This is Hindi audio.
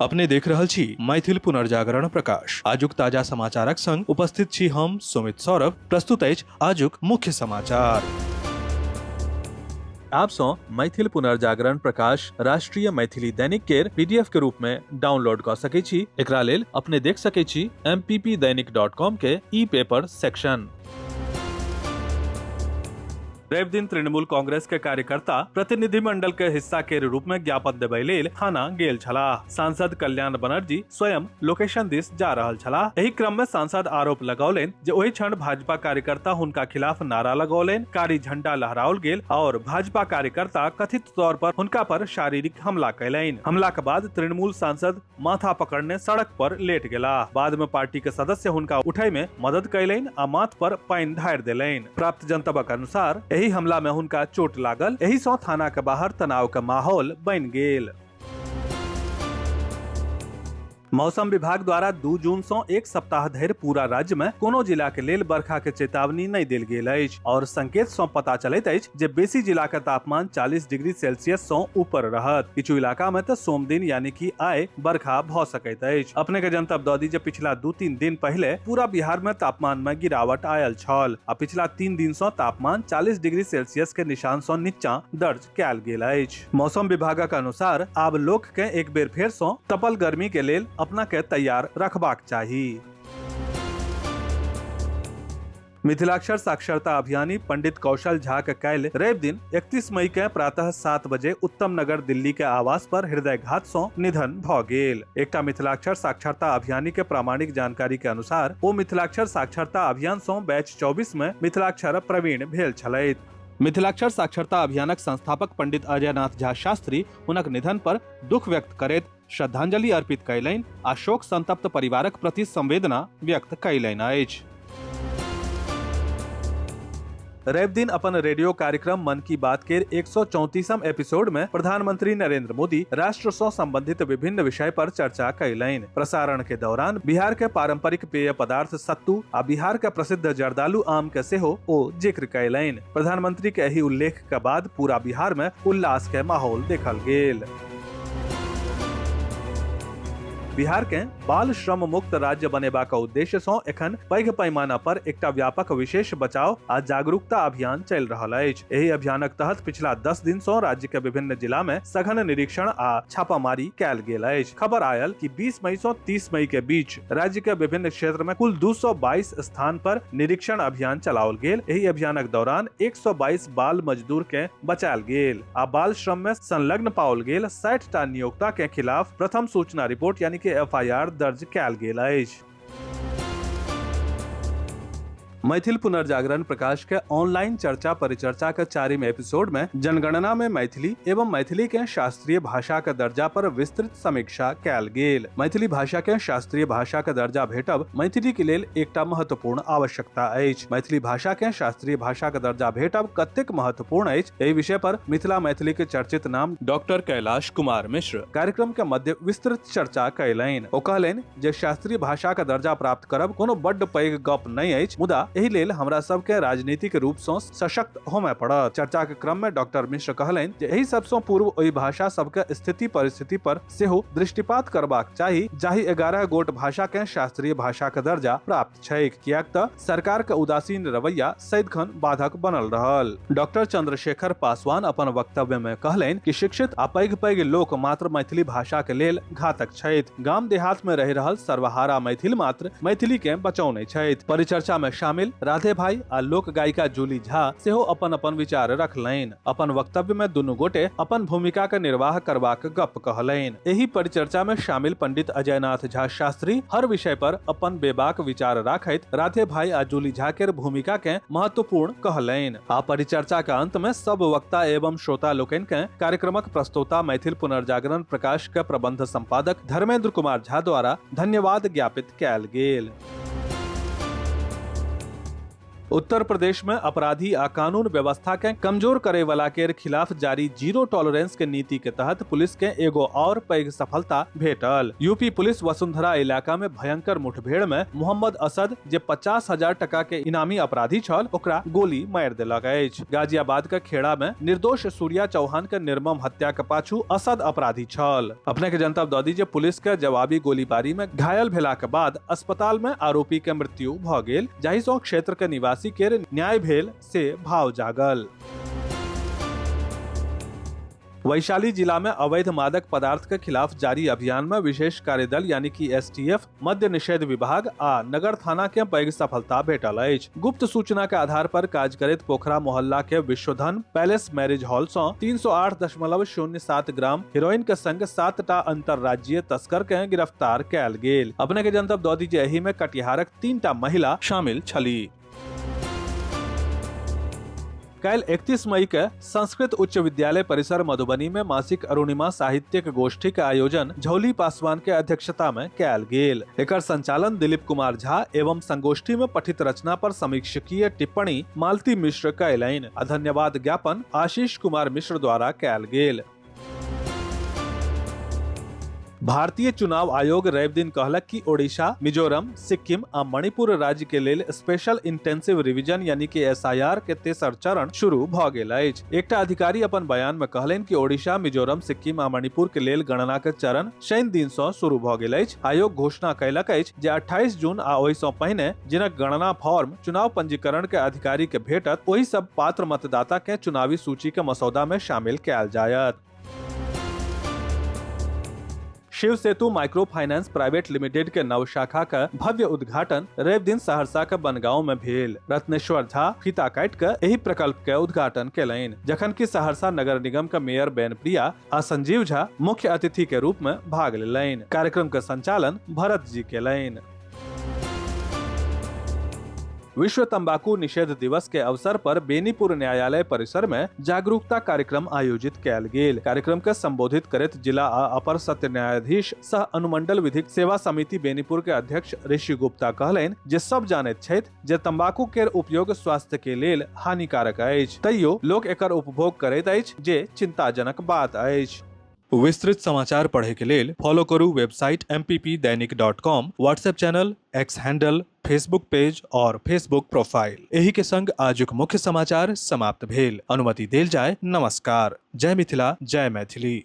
अपने देख रहल छी मैथिल पुनर्जागरण प्रकाश। आजुक ताजा समाचारक संग उपस्थित छी हम सुमित सौरभ। प्रस्तुत अछि आजुक मुख्य समाचार। आप सो मैथिल पुनर्जागरण प्रकाश राष्ट्रीय मैथिली दैनिक केर पीडीएफ के रूप में डाउनलोड कर सकै छी। एकरा लेल अपने देख सकै छी mppdainik.com के ई पेपर सेक्शन। रवि दिन तृणमूल कांग्रेस के कार्यकर्ता प्रतिनिधिमंडल के हिस्सा के रूप में ज्ञापन देबय लेल थाना गेल छलाह। सांसद कल्याण बनर्जी स्वयं लोकेशन दिस जा रहल छलाह। एही क्रम में सांसद आरोप लगौलनि जे ओहि क्षण भाजपा कार्यकर्ता हुनका खिलाफ नारा लगौलनि, कारी झंडा लहराओल गेल और भाजपा कार्यकर्ता कथित तौर पर हुनका पर शारीरिक हमला कैलनि। हमला के बाद तृणमूल सांसद माथा पकड़ने सड़क पर लेट गेला। बाद में पार्टी के सदस्य हुनका उठै में मदद कैलनि आ माथ पर पानि ढारि देलनि। प्राप्त जनतबक अनुसार एही हमला में हुनका चोट लागल। एही सं थाना के बाहर तनाव के माहौल बनि गेल। मौसम विभाग द्वारा 2 जून से 1 सप्ताह धरि पूरा राज्य में कोनो जिला के लेल बरखा के चेतावनी नहीं देल गेल अछि और संकेत से पता चलैत अछि जे बेसी जिला के तापमान 40 डिग्री सेल्सियस से ऊपर रहत। किछु इलाका में तो सोम दिन यानी कि आइ बरखा भ सकैत अछि। अपने के जनतब द दी जे पिछला 2-3 दिन पहले पूरा बिहार में तापमान में गिरावट आयल छल आ पिछला 3 दिन से तापमान 40 डिग्री सेल्सियस के निशान से नीचा दर्ज कयल गेल अछि। मौसम विभागक अनुसार आब लोक के एक बेर फेर से तपल गर्मी के लेल अपना के तैयार रखबाक चाही। मिथिलाक्षर साक्षरता अभियानी पंडित कौशल झा के काल्हि रवि दिन 31 मई के प्रातः 7 बजे उत्तम नगर दिल्ली के आवास पर हृदयघात से निधन भ गेल। एकटा मिथिलाक्षर साक्षरता अभियानी के प्रामाणिक जानकारी के अनुसार ओ मिथिलाक्षर साक्षरता अभियान से बैच 24 में मिथिलाक्षर प्रवीण भेल छलैथ। मिथिलाक्षर साक्षरता अभियानक संस्थापक पंडित अजयनाथ झा शास्त्री हुनक निधन पर दुख व्यक्त करैत श्रद्धांजलि अर्पित कयलनि आ शोक संतप्त परिवारक प्रति संवेदना व्यक्त कयलनि अछि। रवि दिन अपन रेडियो कार्यक्रम मन की बात के 134वां एपिसोड में प्रधानमंत्री नरेंद्र मोदी राष्ट्र से संबंधित विभिन्न विषय पर चर्चा कयलनि। प्रसारण के दौरान बिहार के पारंपरिक पेय पदार्थ सत्तू आ बिहार के प्रसिद्ध जर्दालू आम के सेहो ओ जिक्र कयलनि। प्रधानमंत्री के एही उल्लेख के बाद पूरा बिहार में उल्लास के माहौल देखल गेल। बिहार के बाल श्रम मुक्त राज्य बनेबाक उद्देश्य से एखन पैघ पैमाना पर एकटा व्यापक विशेष बचाव आ जागरूकता अभियान चल रहल अछि। एही अभियानक तहत पिछला 10 दिन से राज्य के विभिन्न जिला में सघन निरीक्षण आ छापामारी कयल गेल अछि। खबर आयल कि 20 मई से 30 मई के बीच राज्य के विभिन्न क्षेत्र में कुल 222 स्थान पर निरीक्षण अभियान चलाओल गेल। एही अभियानक दौरान 122 बाल मजदूर के बचायल गेल आ बाल श्रम में संलग्न पाओल गेल 60 टा नियोक्ता के खिलाफ प्रथम सूचना रिपोर्ट यानी के एफआईआर दर्ज कयल गेल अछि। मैथिल पुनर्जागरण प्रकाश के ऑनलाइन चर्चा परिचर्चा के 4वें एपिसोड में जनगणना में मैथिली एवं मैथिली के शास्त्रीय भाषा के दर्जा पर विस्तृत समीक्षा कयल गेल। मैथिली भाषा के शास्त्रीय भाषा के दर्जा भेटब मैथिली के लेल एकटा महत्वपूर्ण आवश्यकता अछि। मैथिली भाषा के शास्त्रीय भाषा के दर्जा भेटब कतेक महत्वपूर्ण अछि, एहि विषय पर मिथिला मैथिली के चर्चित नाम डॉक्टर कैलाश कुमार मिश्र कार्यक्रम के मध्य विस्तृत चर्चा कयलनि। ओ कहलनि जे शास्त्रीय भाषा के दर्जा प्राप्त करब कोनो बड्ड पैघ गप नहि अछि, मुदा एहि लेल हमरा सबके राजनीतिक रूप से सशक्त होमय पड़त। चर्चा के क्रम में डॉक्टर मिश्र कहलनि जे एहि सबसे पूर्व ओहि भाषा सबके स्थिति परिस्थिति पर सेहो दृष्टिपात करबाक चाही जाहि 11 गोट भाषा के शास्त्रीय भाषा के दर्जा प्राप्त छैक, कियाक त सरकार के उदासीन रवैया सदिखन बाधक बनल रहल। डॉक्टर चंद्रशेखर पासवान अपन वक्तव्य में कहलनि कि शिक्षित आ पैघ लोक मात्र मैथिली भाषा के लेल घातक छथि। गाम देहात में रहि रहल सर्वहारा मैथिल मात्र मैथिली के बचौने छथि। परिचर्चा में शामिल राधे भाई आ लोक गायिका जूली झा सेहो अपन अपन विचार रखलनि। अपन वक्तव्य में दुनू गोटे अपन भूमिका के निर्वाह करबाक गप कहलनि। एही परिचर्चा में शामिल पंडित अजयनाथ झा शास्त्री हर विषय पर अपन बेबाक विचार राखैत राधे भाई आ जूली झा के भूमिका के महत्वपूर्ण कहलनि। आ परिचर्चा के अंत में सब वक्ता एवं श्रोता लोकनि के कार्यक्रमक प्रस्तोता मैथिल पुनर्जागरण प्रकाश के प्रबंध संपादक धर्मेंद्र कुमार झा द्वारा धन्यवाद ज्ञापित कयल गेल। उत्तर प्रदेश में अपराधी आ कानून व्यवस्था के कमजोर करे वाला के खिलाफ जारी जीरो टॉलरेंस के नीति के तहत पुलिस के एगो और पैघ सफलता भेटल। यूपी पुलिस वसुंधरा इलाका में भयंकर मुठभेड़ में मोहम्मद असद जे 50,000 टका के इनामी अपराधी छल ओकरा गोली मार देलक अछि। गाजियाबाद के खेड़ा में निर्दोष सूर्या चौहान के निर्मम हत्या के पाछू असद अपराधी छल। अपने के जनतब दऽ दी जे पुलिस के जवाबी गोलीबारी में घायल भेला के बाद अस्पताल में आरोपी के मृत्यु भ गेल, जाहि सँ क्षेत्र के निवासी के न्याय भेल से भाव जागल। वैशाली जिला में अवैध मादक पदार्थ के खिलाफ जारी अभियान में विशेष कार्यदल यानी कि STF, मद्य निषेध विभाग आ नगर थाना के पैघ सफलता भेटल अछि। गुप्त सूचना के आधार पर काज करैत पोखरा मोहल्ला के विश्वधन पैलेस मैरिज हॉल सँ 308.07 ग्राम हेरोइन के संग 7 टा अंतरराज्यीय तस्कर के गिरफ्तार कयल गेल। अपने के जनतब दऽ दीजिए एहि में कटिहारक 3 टा महिला शामिल छली। कल 31 मई के संस्कृत उच्च विद्यालय परिसर मधुबनी में मासिक अरुणिमा साहित्यिक गोष्ठी के आयोजन झौली पासवान के अध्यक्षता में कयल गेल। एकर संचालन दिलीप कुमार झा एवं संगोष्ठी में पठित रचना पर समीक्षकीय टिप्पणी मालती मिश्र कयलनि। धन्यवाद ज्ञापन आशीष कुमार मिश्र द्वारा कयल गेल। भारतीय चुनाव आयोग रवि दिन कहलक कि ओडिशा, मिजोरम, सिक्किम आ मणिपुर राज्य के लेल स्पेशल इंटेंसिव रिवीजन यानी कि SIR के तेसर चरण शुरू भ गेल अछि। एकटा अधिकारी अपन बयान में कहलनि कि ओडिशा, मिजोरम, सिक्किम आ मणिपुर के लेल गणना के चरण शनि दिन सँ शुरू भ गेल अछि। आयोग घोषणा कयलक अछि जे 28 जून आ ओहि सँ पहिने जिनक गणना फॉर्म चुनाव पंजीकरण के अधिकारी के भेटत, ओहि सब पात्र मतदाता के चुनावी सूची के मसौदा में शामिल कयल जायत। शिव सेतु माइक्रो फाइनेंस प्राइवेट लिमिटेड के नव शाखा का भव्य उद्घाटन रवि दिन सहरसा के बनगांव में भेल। रत्नेश्वर झा फीता काटि के एहि प्रकल्प के उद्घाटन केलनि, जखन कि सहरसा नगर निगम के मेयर बेनप्रिया आ संजीव झा मुख्य अतिथि के रूप में भाग लेलनि। कार्यक्रम के संचालन भरत जी केलनि। विश्व तंबाकू निषेध दिवस के अवसर पर बेनीपुर न्यायालय परिसर में जागरूकता कार्यक्रम आयोजित कयल गेल। कार्यक्रम के संबोधित करैत जिला आ अपर सत्र न्यायाधीश सह अनुमंडल विधिक सेवा समिति बेनीपुर के अध्यक्ष ऋषि गुप्ता कहलनि जे सब जानैत छथि जे तंबाकू के उपयोग स्वास्थ्य के लेल हानिकारक अछि, तैयो लोक एकर उपभोग करैत अछि जे चिंताजनक बात अछि। विस्तृत समाचार पढ़े के लेल फॉलो करू website mppdainik.com, WhatsApp channel, x handle, Facebook page और फेसबुक प्रोफाइल। एही के संग आजुक मुख्य समाचार समाप्त भेल। अनुमति देल जाय। नमस्कार। जय मिथिला, जय मैथिली।